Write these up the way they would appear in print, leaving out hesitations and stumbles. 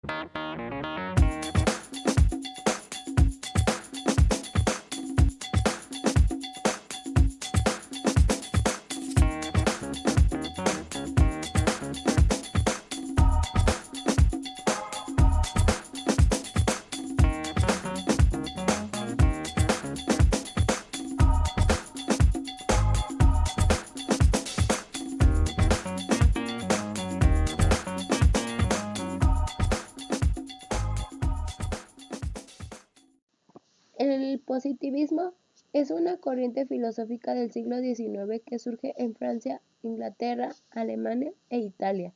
El positivismo es una corriente filosófica del siglo XIX que surge en Francia, Inglaterra, Alemania e Italia.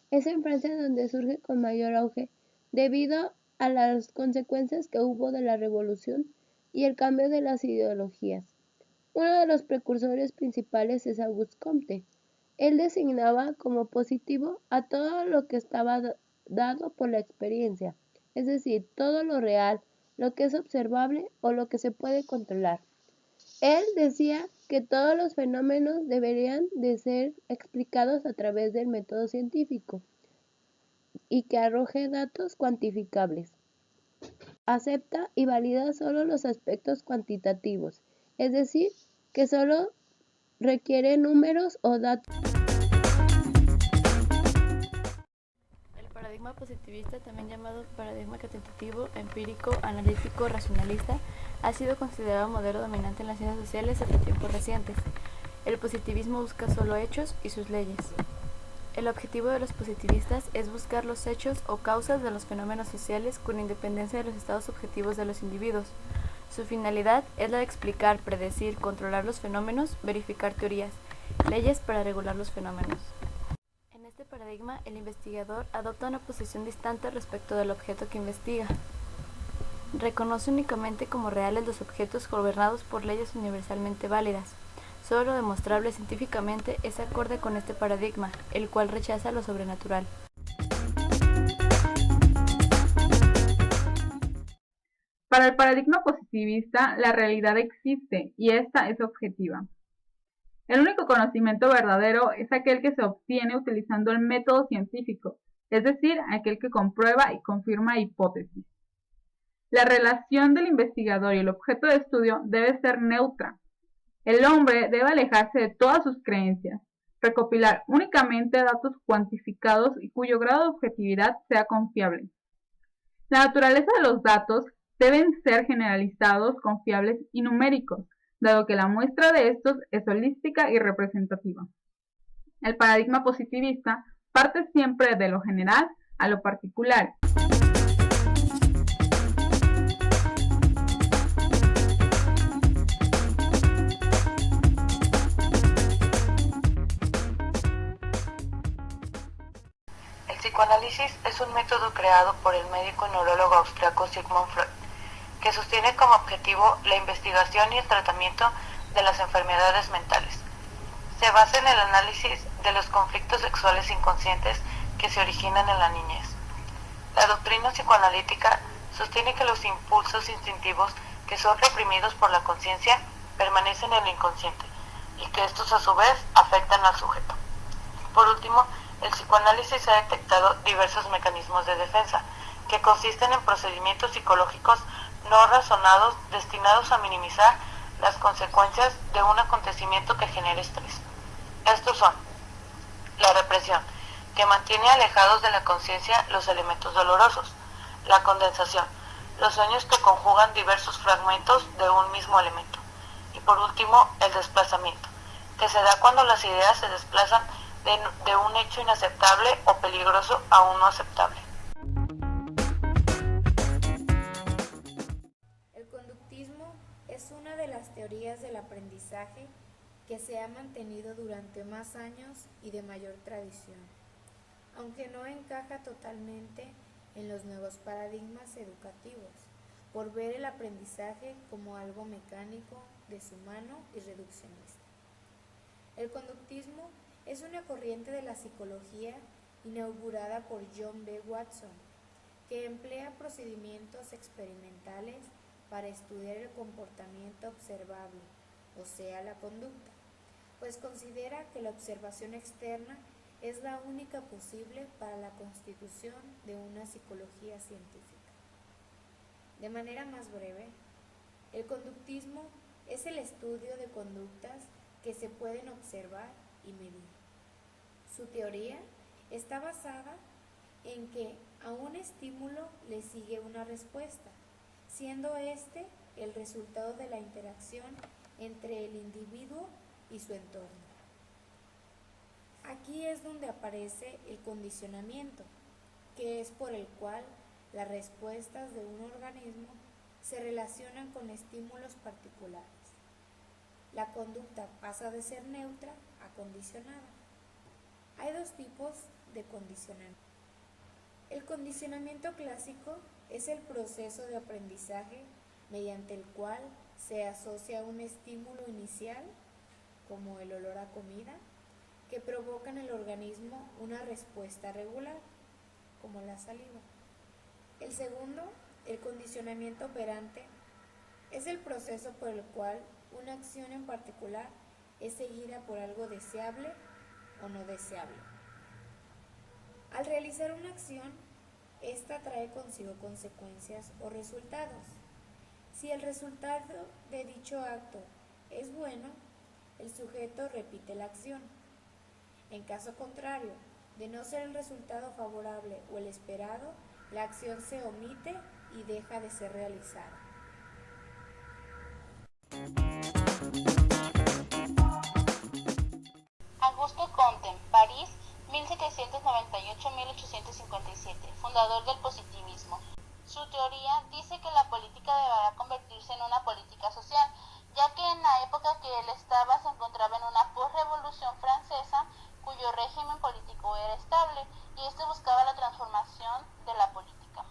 Es en Francia donde surge con mayor auge debido a las consecuencias que hubo de la Revolución y el cambio de las ideologías. Uno de los precursores principales es Auguste Comte. Él designaba como positivo a todo lo que estaba dado por la experiencia, es decir, todo lo real, lo que es observable o lo que se puede controlar. Él decía que todos los fenómenos deberían de ser explicados a través del método científico y que arroje datos cuantificables. Acepta y valida solo los aspectos cuantitativos, es decir, que solo requiere números o datos. El paradigma positivista, también llamado paradigma cuantitativo, empírico, analítico, racionalista, ha sido considerado modelo dominante en las ciencias sociales hasta tiempos recientes. El positivismo busca solo hechos y sus leyes. El objetivo de los positivistas es buscar los hechos o causas de los fenómenos sociales con independencia de los estados objetivos de los individuos. Su finalidad es la de explicar, predecir, controlar los fenómenos, verificar teorías, leyes para regular los fenómenos. En este paradigma, el investigador adopta una posición distante respecto del objeto que investiga. Reconoce únicamente como reales los objetos gobernados por leyes universalmente válidas. Solo lo demostrable científicamente es acorde con este paradigma, el cual rechaza lo sobrenatural. Para el paradigma positivista, la realidad existe y esta es objetiva. El único conocimiento verdadero es aquel que se obtiene utilizando el método científico, es decir, aquel que comprueba y confirma hipótesis. La relación del investigador y el objeto de estudio debe ser neutra. El hombre debe alejarse de todas sus creencias, recopilar únicamente datos cuantificados y cuyo grado de objetividad sea confiable. La naturaleza de los datos deben ser generalizados, confiables y numéricos, dado que la muestra de estos es holística y representativa. El paradigma positivista parte siempre de lo general a lo particular. El psicoanálisis es un método creado por el médico y neurólogo austriaco Sigmund Freud, que sostiene como objetivo la investigación y el tratamiento de las enfermedades mentales. Se basa en el análisis de los conflictos sexuales inconscientes que se originan en la niñez. La doctrina psicoanalítica sostiene que los impulsos instintivos que son reprimidos por la conciencia permanecen en el inconsciente y que estos a su vez afectan al sujeto. Por último, el psicoanálisis ha detectado diversos mecanismos de defensa que consisten en procedimientos psicológicos no razonados destinados a minimizar las consecuencias de un acontecimiento que genere estrés. Estos son la represión, que mantiene alejados de la conciencia los elementos dolorosos; la condensación, los sueños que conjugan diversos fragmentos de un mismo elemento; y por último, el desplazamiento, que se da cuando las ideas se desplazan de un hecho inaceptable o peligroso a uno aceptable. El conductismo es una de las teorías del aprendizaje que se ha mantenido durante más años y de mayor tradición, aunque no encaja totalmente en los nuevos paradigmas educativos, por ver el aprendizaje como algo mecánico, deshumano y reduccionista. El conductismo es una corriente de la psicología inaugurada por John B. Watson, que emplea procedimientos experimentales para estudiar el comportamiento observable, o sea, la conducta, pues considera que la observación externa es la única posible para la constitución de una psicología científica. De manera más breve, el conductismo es el estudio de conductas que se pueden observar y medir. Su teoría está basada en que a un estímulo le sigue una respuesta, siendo este el resultado de la interacción entre el individuo y su entorno. Aquí es donde aparece el condicionamiento, que es por el cual las respuestas de un organismo se relacionan con estímulos particulares. La conducta pasa de ser neutra a condicionada. Hay dos tipos de condicionamiento. El condicionamiento clásico es el proceso de aprendizaje mediante el cual se asocia un estímulo inicial, como el olor a comida, que provoca en el organismo una respuesta regular, como la saliva. El segundo, el condicionamiento operante, es el proceso por el cual una acción en particular es seguida por algo deseable o no deseable. Al realizar una acción, esta trae consigo consecuencias o resultados. Si el resultado de dicho acto es bueno, el sujeto repite la acción. En caso contrario, de no ser el resultado favorable o el esperado, la acción se omite y deja de ser realizada. Auguste Comte, París, 1798-1857, fundador del positivismo. Su teoría dice que la política deberá convertirse en una política social, ya que en la época que él estaba se encontraba en una posrevolución francesa cuyo régimen político era estable y este buscaba la transformación de la política.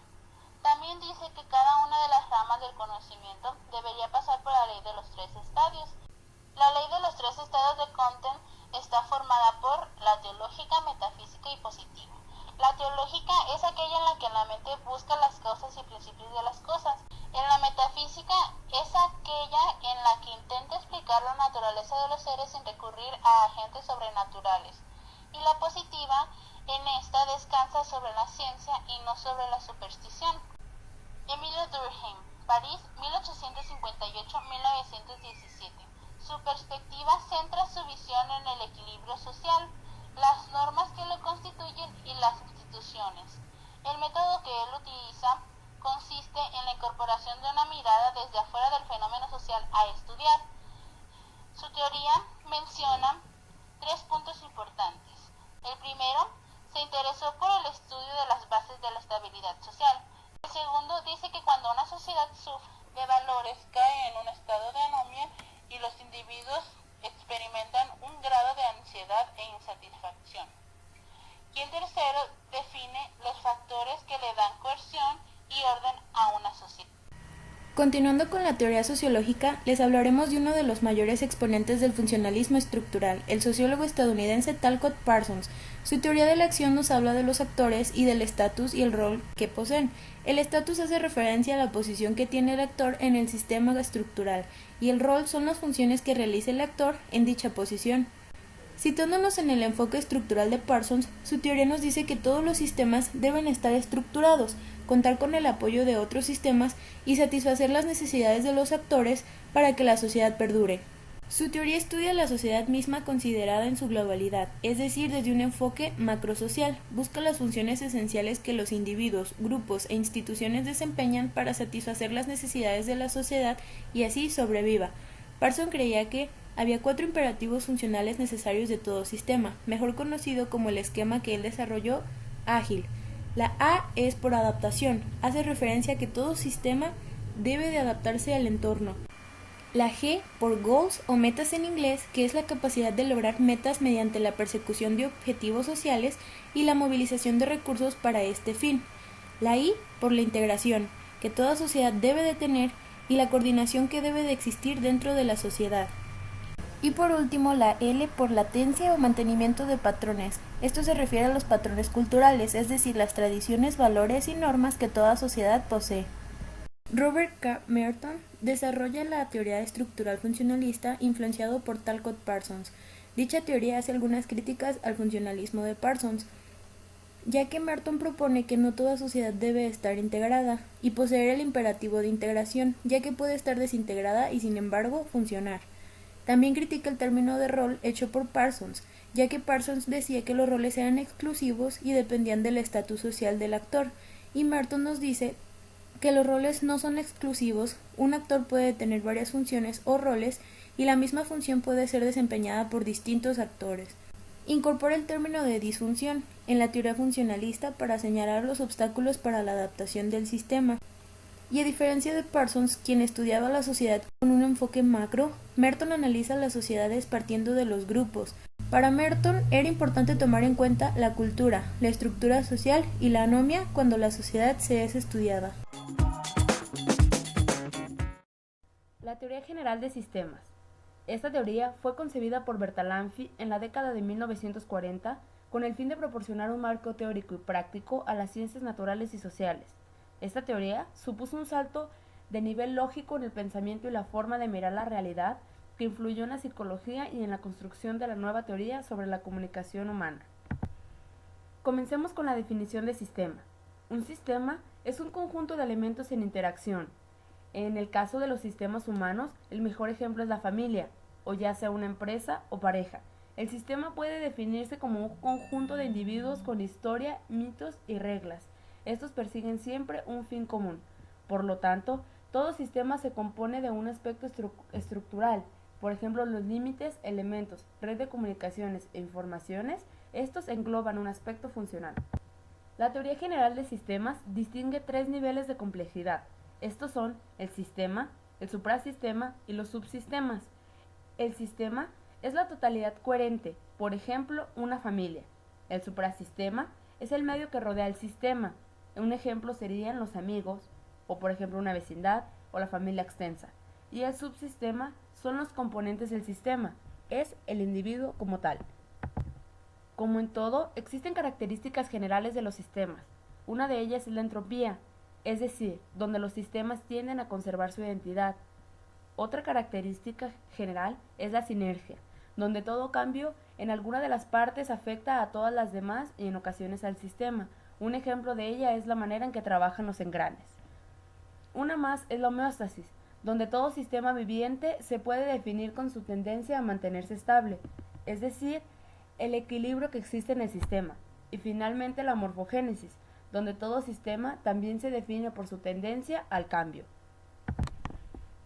También dice que cada una de las ramas del conocimiento debería pasar por la ley de los 3 estadios. La ley de los 3 estados de Comte está formada por la teológica, metafísica y positiva. La teológica es aquella en la que la mente busca las causas y principios de las cosas. En la metafísica es aquella en la que intenta explicar la naturaleza de los seres sin recurrir a agentes sobrenaturales. Y la positiva, en esta descansa sobre la ciencia y no sobre la superstición. Emile Durkheim, París, 1858-1917. Su perspectiva centra su visión en el equilibrio social, las normas que lo constituyen y las instituciones. El método que él utiliza consiste en la incorporación de una mirada desde afuera del fenómeno social a estudiar. Su teoría menciona 3 puntos importantes. El primero, se interesó por el estudio de las bases de la estabilidad social. El segundo dice que cuando una sociedad sufre de valores cae en un estado de anomia y los individuos experimentan un grado de ansiedad e insatisfacción. Y el tercero define los factores que le dan coerción y orden a una sociedad. Continuando con la teoría sociológica, les hablaremos de uno de los mayores exponentes del funcionalismo estructural, el sociólogo estadounidense Talcott Parsons. Su teoría de la acción nos habla de los actores y del estatus y el rol que poseen. El estatus hace referencia a la posición que tiene el actor en el sistema estructural, y el rol son las funciones que realiza el actor en dicha posición. Citándonos en el enfoque estructural de Parsons, su teoría nos dice que todos los sistemas deben estar estructurados, contar con el apoyo de otros sistemas y satisfacer las necesidades de los actores para que la sociedad perdure. Su teoría estudia la sociedad misma considerada en su globalidad, es decir, desde un enfoque macrosocial, busca las funciones esenciales que los individuos, grupos e instituciones desempeñan para satisfacer las necesidades de la sociedad y así sobreviva. Parsons creía que había 4 imperativos funcionales necesarios de todo sistema, mejor conocido como el esquema que él desarrolló, ágil. La A es por adaptación, hace referencia a que todo sistema debe de adaptarse al entorno. La G por goals o metas en inglés, que es la capacidad de lograr metas mediante la persecución de objetivos sociales y la movilización de recursos para este fin. La I por la integración, que toda sociedad debe de tener y la coordinación que debe de existir dentro de la sociedad. Y por último, la L por latencia o mantenimiento de patrones. Esto se refiere a los patrones culturales, es decir, las tradiciones, valores y normas que toda sociedad posee. Robert K. Merton desarrolla la teoría estructural funcionalista influenciado por Talcott Parsons. Dicha teoría hace algunas críticas al funcionalismo de Parsons, ya que Merton propone que no toda sociedad debe estar integrada y poseer el imperativo de integración, ya que puede estar desintegrada y sin embargo funcionar. También critica el término de rol hecho por Parsons, ya que Parsons decía que los roles eran exclusivos y dependían del estatus social del actor, y Merton nos dice que los roles no son exclusivos, un actor puede tener varias funciones o roles y la misma función puede ser desempeñada por distintos actores. Incorpora el término de disfunción en la teoría funcionalista para señalar los obstáculos para la adaptación del sistema. Y a diferencia de Parsons, quien estudiaba la sociedad con un enfoque macro, Merton analiza las sociedades partiendo de los grupos. Para Merton era importante tomar en cuenta la cultura, la estructura social y la anomia cuando la sociedad se es estudiada. La teoría general de sistemas. Esta teoría fue concebida por Bertalanffy en la década de 1940 con el fin de proporcionar un marco teórico y práctico a las ciencias naturales y sociales. Esta teoría supuso un salto de nivel lógico en el pensamiento y la forma de mirar la realidad que influyó en la psicología y en la construcción de la nueva teoría sobre la comunicación humana. Comencemos con la definición de sistema. Un sistema es un conjunto de elementos en interacción. En el caso de los sistemas humanos, el mejor ejemplo es la familia, o ya sea una empresa o pareja. El sistema puede definirse como un conjunto de individuos con historia, mitos y reglas. Estos persiguen siempre un fin común. Por lo tanto, todo sistema se compone de un aspecto estructural. Por ejemplo, los límites, elementos, red de comunicaciones e informaciones, estos engloban un aspecto funcional. La teoría general de sistemas distingue 3 niveles de complejidad. Estos son el sistema, el suprasistema y los subsistemas. El sistema es la totalidad coherente, por ejemplo, una familia. El suprasistema es el medio que rodea el sistema. Un ejemplo serían los amigos, o por ejemplo una vecindad, o la familia extensa. Y el subsistema son los componentes del sistema, es el individuo como tal. Como en todo, existen características generales de los sistemas. Una de ellas es la entropía, es decir, donde los sistemas tienden a conservar su identidad. Otra característica general es la sinergia, donde todo cambio en alguna de las partes afecta a todas las demás y en ocasiones al sistema. Un ejemplo de ella es la manera en que trabajan los engranes. Una más es la homeostasis, donde todo sistema viviente se puede definir con su tendencia a mantenerse estable, es decir, el equilibrio que existe en el sistema. Y finalmente la morfogénesis, donde todo sistema también se define por su tendencia al cambio.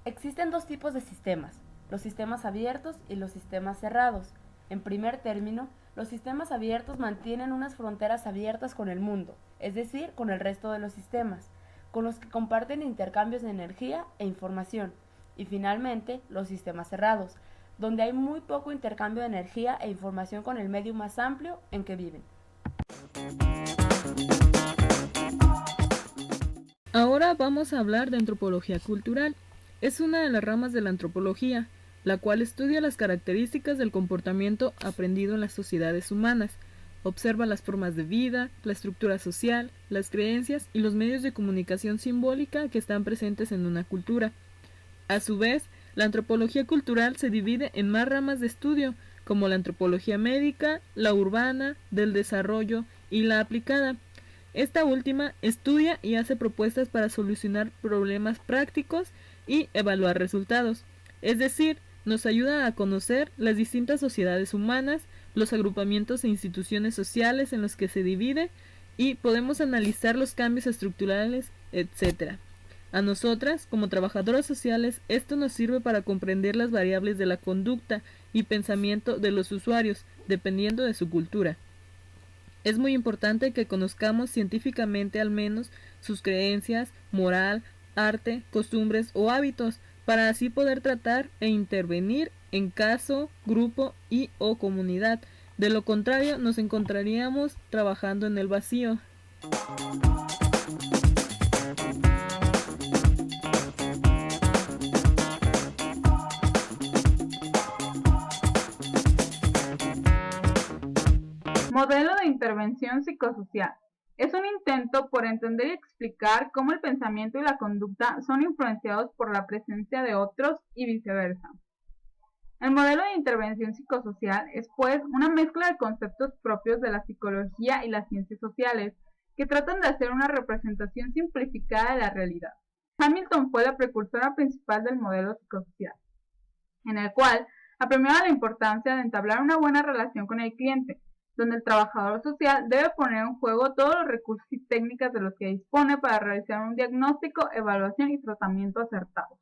Existen 2 tipos de sistemas, los sistemas abiertos y los sistemas cerrados. En primer término, los sistemas abiertos mantienen unas fronteras abiertas con el mundo, es decir, con el resto de los sistemas, con los que comparten intercambios de energía e información. Y finalmente, los sistemas cerrados, donde hay muy poco intercambio de energía e información con el medio más amplio en que viven. Ahora vamos a hablar de antropología cultural. Es una de las ramas de la antropología, la cual estudia las características del comportamiento aprendido en las sociedades humanas. Observa las formas de vida, la estructura social, las creencias y los medios de comunicación simbólica que están presentes en una cultura. A su vez, la antropología cultural se divide en más ramas de estudio, como la antropología médica, la urbana, del desarrollo y la aplicada. Esta última estudia y hace propuestas para solucionar problemas prácticos y evaluar resultados, es decir, nos ayuda a conocer las distintas sociedades humanas, los agrupamientos e instituciones sociales en los que se divide y podemos analizar los cambios estructurales, etc. A nosotras, como trabajadoras sociales, esto nos sirve para comprender las variables de la conducta y pensamiento de los usuarios, dependiendo de su cultura. Es muy importante que conozcamos científicamente al menos sus creencias, moral, arte, costumbres o hábitos, para así poder tratar e intervenir en caso, grupo y o comunidad. De lo contrario, nos encontraríamos trabajando en el vacío. Modelo de intervención psicosocial. Es un intento por entender y explicar cómo el pensamiento y la conducta son influenciados por la presencia de otros y viceversa. El modelo de intervención psicosocial es, pues, una mezcla de conceptos propios de la psicología y las ciencias sociales, que tratan de hacer una representación simplificada de la realidad. Hamilton fue la precursora principal del modelo psicosocial, en el cual apremiaba la importancia de entablar una buena relación con el cliente, donde el trabajador social debe poner en juego todos los recursos y técnicas de los que dispone para realizar un diagnóstico, evaluación y tratamiento acertados.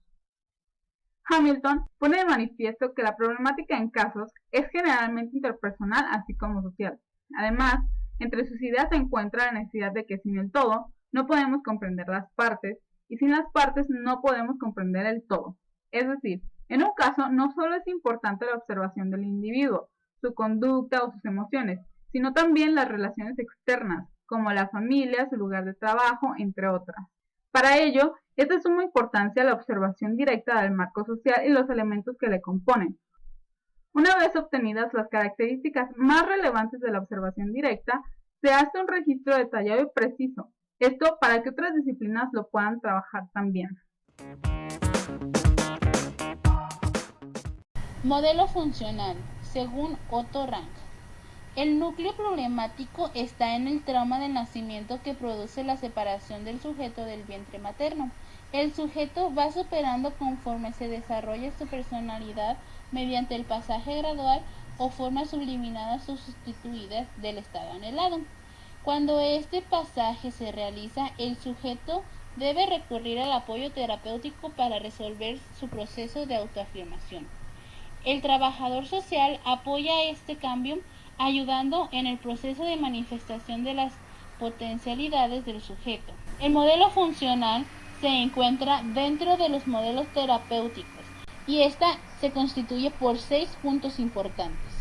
Hamilton pone de manifiesto que la problemática en casos es generalmente interpersonal así como social. Además, entre sus ideas se encuentra la necesidad de que sin el todo no podemos comprender las partes y sin las partes no podemos comprender el todo. Es decir, en un caso no solo es importante la observación del individuo, su conducta o sus emociones, sino también las relaciones externas, como la familia, su lugar de trabajo, entre otras. Para ello, es de suma importancia la observación directa del marco social y los elementos que le componen. Una vez obtenidas las características más relevantes de la observación directa, se hace un registro detallado y preciso, esto para que otras disciplinas lo puedan trabajar también. Modelo funcional, según Otto Rank. El núcleo problemático está en el trauma del nacimiento que produce la separación del sujeto del vientre materno. El sujeto va superando conforme se desarrolla su personalidad mediante el pasaje gradual o formas subliminadas o sustituidas del estado anhelado. Cuando este pasaje se realiza, el sujeto debe recurrir al apoyo terapéutico para resolver su proceso de autoafirmación. El trabajador social apoya este cambio ayudando en el proceso de manifestación de las potencialidades del sujeto. El modelo funcional se encuentra dentro de los modelos terapéuticos y esta se constituye por 6 puntos importantes.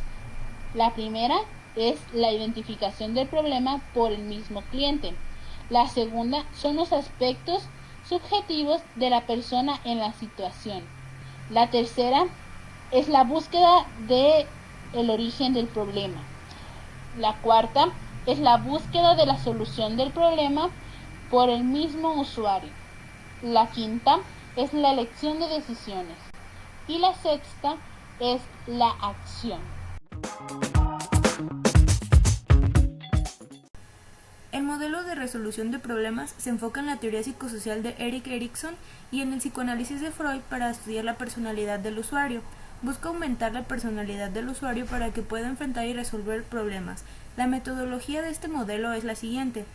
La primera es la identificación del problema por el mismo cliente. La segunda son los aspectos subjetivos de la persona en la situación. La tercera es la búsqueda del origen del problema. La cuarta es la búsqueda de la solución del problema por el mismo usuario. La quinta es la elección de decisiones. Y la sexta es la acción. El modelo de resolución de problemas se enfoca en la teoría psicosocial de Erik Erikson y en el psicoanálisis de Freud para estudiar la personalidad del usuario. Busca aumentar la personalidad del usuario para que pueda enfrentar y resolver problemas. La metodología de este modelo es la siguiente.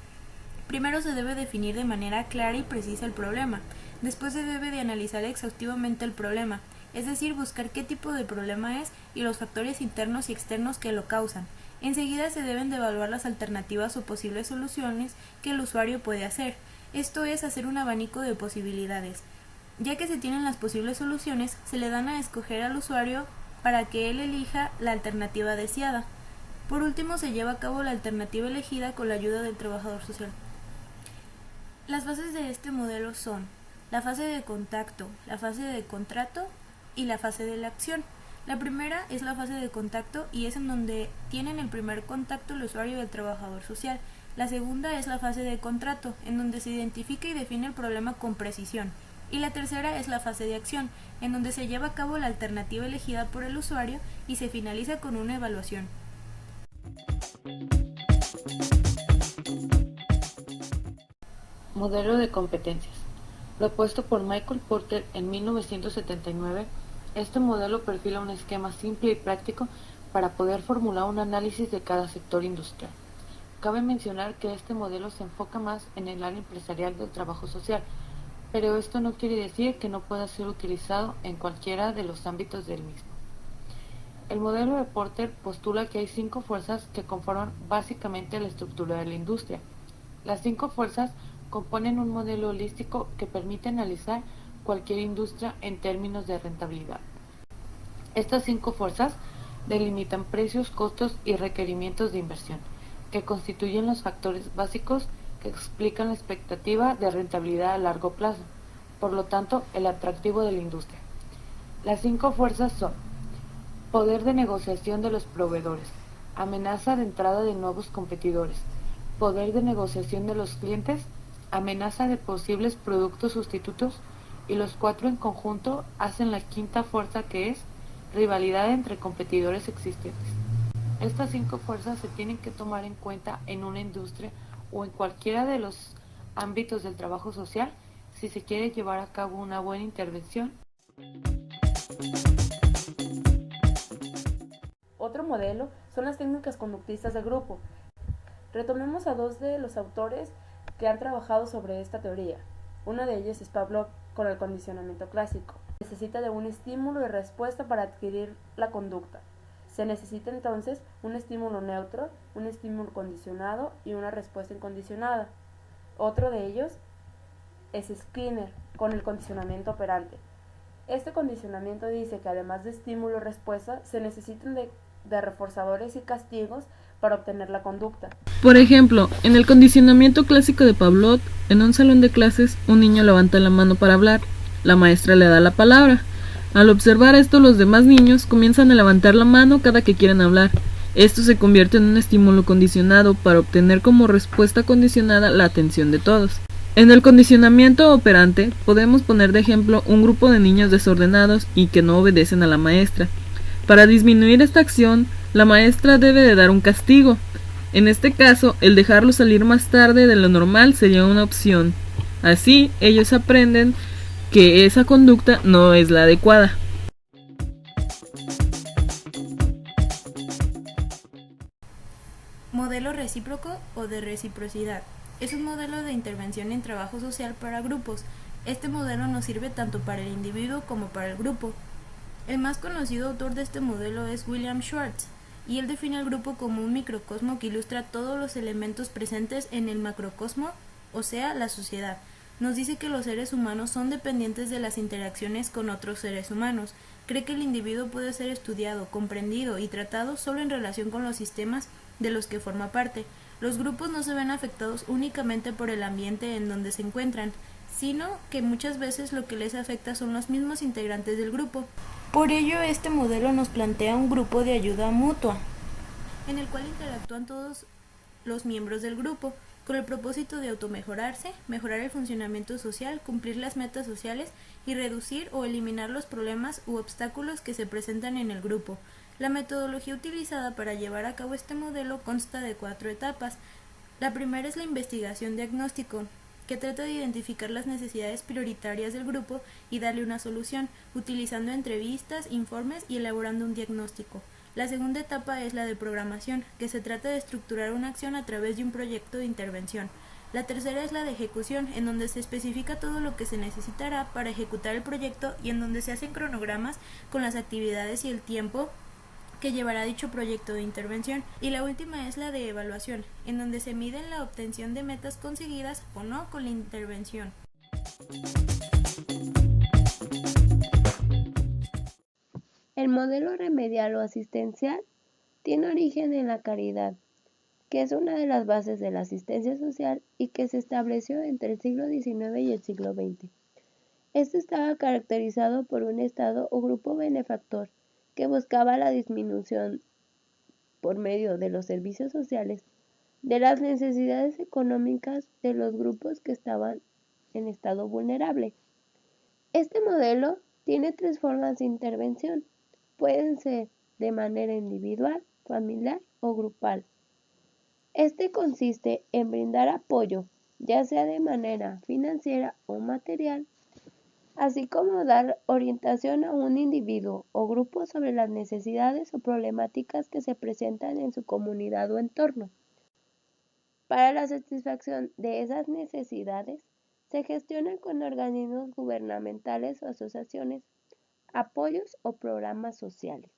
Primero se debe definir de manera clara y precisa el problema. Después se debe de analizar exhaustivamente el problema, es decir, buscar qué tipo de problema es y los factores internos y externos que lo causan. Enseguida se deben de evaluar las alternativas o posibles soluciones que el usuario puede hacer. Esto es hacer un abanico de posibilidades. Ya que se tienen las posibles soluciones, se le dan a escoger al usuario para que él elija la alternativa deseada. Por último, se lleva a cabo la alternativa elegida con la ayuda del trabajador social. Las fases de este modelo son la fase de contacto, la fase de contrato y la fase de la acción. La primera es la fase de contacto y es en donde tienen el primer contacto el usuario y el trabajador social. La segunda es la fase de contrato, en donde se identifica y define el problema con precisión. Y la tercera es la fase de acción, en donde se lleva a cabo la alternativa elegida por el usuario y se finaliza con una evaluación. Modelo de competencias. Propuesto por Michael Porter en 1979, este modelo perfila un esquema simple y práctico para poder formular un análisis de cada sector industrial. Cabe mencionar que este modelo se enfoca más en el área empresarial del trabajo social, pero esto no quiere decir que no pueda ser utilizado en cualquiera de los ámbitos del mismo. El modelo de Porter postula que hay 5 fuerzas que conforman básicamente la estructura de la industria. Las 5 fuerzas componen un modelo holístico que permite analizar cualquier industria en términos de rentabilidad. Estas 5 fuerzas delimitan precios, costos y requerimientos de inversión, que constituyen los factores básicos que explican la expectativa de rentabilidad a largo plazo, por lo tanto, el atractivo de la industria. Las 5 fuerzas son: poder de negociación de los proveedores, amenaza de entrada de nuevos competidores, poder de negociación de los clientes, amenaza de posibles productos sustitutos, y los 4 en conjunto hacen la quinta fuerza, que es rivalidad entre competidores existentes. Estas 5 fuerzas se tienen que tomar en cuenta en una industria o en cualquiera de los ámbitos del trabajo social si se quiere llevar a cabo una buena intervención. Otro modelo son las técnicas conductistas de grupo. Retomemos a 2 de los autores que han trabajado sobre esta teoría. Uno de ellos es Pavlov con el condicionamiento clásico. Necesita de un estímulo y respuesta para adquirir la conducta. Se necesita entonces un estímulo neutro, un estímulo condicionado y una respuesta incondicionada. Otro de ellos es Skinner con el condicionamiento operante. Este condicionamiento dice que además de estímulo y respuesta, se necesitan de reforzadores y castigos para obtener la conducta. Por ejemplo, en el condicionamiento clásico de Pavlov, en un salón de clases, un niño levanta la mano para hablar. La maestra le da la palabra. Al observar esto, los demás niños comienzan a levantar la mano cada que quieren hablar. Esto se convierte en un estímulo condicionado para obtener como respuesta condicionada la atención de todos. En el condicionamiento operante, podemos poner de ejemplo un grupo de niños desordenados y que no obedecen a la maestra. Para disminuir esta acción, la maestra debe de dar un castigo. En este caso, el dejarlos salir más tarde de lo normal sería una opción. Así, ellos aprenden que esa conducta no es la adecuada. Modelo recíproco o de reciprocidad. Es un modelo de intervención en trabajo social para grupos. Este modelo nos sirve tanto para el individuo como para el grupo. El más conocido autor de este modelo es William Schwartz, y él define al grupo como un microcosmo que ilustra todos los elementos presentes en el macrocosmo, o sea, la sociedad. Nos dice que los seres humanos son dependientes de las interacciones con otros seres humanos. Cree que el individuo puede ser estudiado, comprendido y tratado solo en relación con los sistemas de los que forma parte. Los grupos no se ven afectados únicamente por el ambiente en donde se encuentran, sino que muchas veces lo que les afecta son los mismos integrantes del grupo. Por ello, este modelo nos plantea un grupo de ayuda mutua, en el cual interactúan todos los miembros del grupo, con el propósito de automejorarse, mejorar el funcionamiento social, cumplir las metas sociales y reducir o eliminar los problemas u obstáculos que se presentan en el grupo. La metodología utilizada para llevar a cabo este modelo consta de 4 etapas. La primera es la investigación diagnóstico, que trata de identificar las necesidades prioritarias del grupo y darle una solución, utilizando entrevistas, informes y elaborando un diagnóstico. La segunda etapa es la de programación, que se trata de estructurar una acción a través de un proyecto de intervención. La tercera es la de ejecución, en donde se especifica todo lo que se necesitará para ejecutar el proyecto y en donde se hacen cronogramas con las actividades y el tiempo que llevará dicho proyecto de intervención. Y la última es la de evaluación, en donde se mide la obtención de metas conseguidas o no con la intervención. El modelo remedial o asistencial tiene origen en la caridad, que es una de las bases de la asistencia social y que se estableció entre el siglo XIX y el siglo XX. Este estaba caracterizado por un Estado o grupo benefactor que buscaba la disminución, por medio de los servicios sociales, de las necesidades económicas de los grupos que estaban en estado vulnerable. Este modelo tiene 3 formas de intervención. Pueden ser de manera individual, familiar o grupal. Este consiste en brindar apoyo, ya sea de manera financiera o material, así como dar orientación a un individuo o grupo sobre las necesidades o problemáticas que se presentan en su comunidad o entorno. Para la satisfacción de esas necesidades, se gestiona con organismos gubernamentales o asociaciones, apoyos o programas sociales.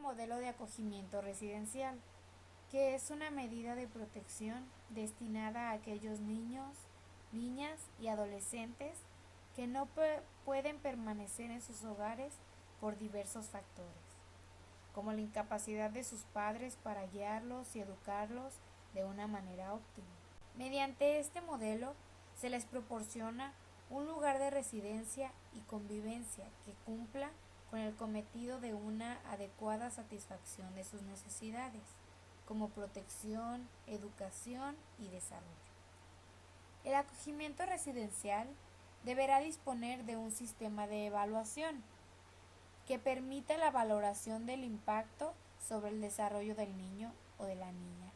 Modelo de acogimiento residencial, que es una medida de protección destinada a aquellos niños, niñas y adolescentes que no pueden permanecer en sus hogares por diversos factores, como la incapacidad de sus padres para guiarlos y educarlos de una manera óptima. Mediante este modelo se les proporciona un lugar de residencia y convivencia que cumpla con el cometido de una adecuada satisfacción de sus necesidades, como protección, educación y desarrollo. El acogimiento residencial deberá disponer de un sistema de evaluación que permita la valoración del impacto sobre el desarrollo del niño o de la niña.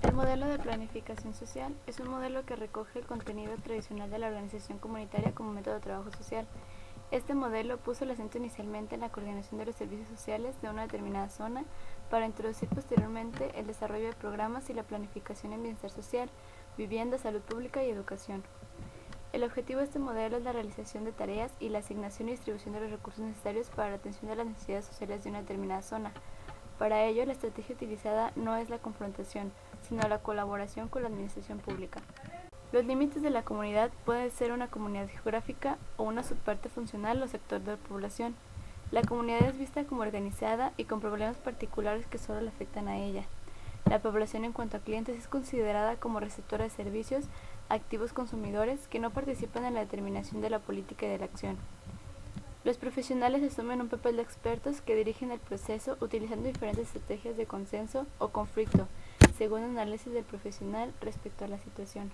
El modelo de planificación social es un modelo que recoge el contenido tradicional de la organización comunitaria como método de trabajo social. Este modelo puso el acento inicialmente en la coordinación de los servicios sociales de una determinada zona para introducir posteriormente el desarrollo de programas y la planificación en bienestar social, vivienda, salud pública y educación. El objetivo de este modelo es la realización de tareas y la asignación y distribución de los recursos necesarios para la atención de las necesidades sociales de una determinada zona. Para ello, la estrategia utilizada no es la confrontación, sino la colaboración con la administración pública. Los límites de la comunidad pueden ser una comunidad geográfica o una subparte funcional o sector de la población. La comunidad es vista como organizada y con problemas particulares que solo le afectan a ella. La población en cuanto a clientes es considerada como receptora de servicios, activos consumidores que no participan en la determinación de la política y de la acción. Los profesionales asumen un papel de expertos que dirigen el proceso utilizando diferentes estrategias de consenso o conflicto, según el análisis del profesional respecto a la situación.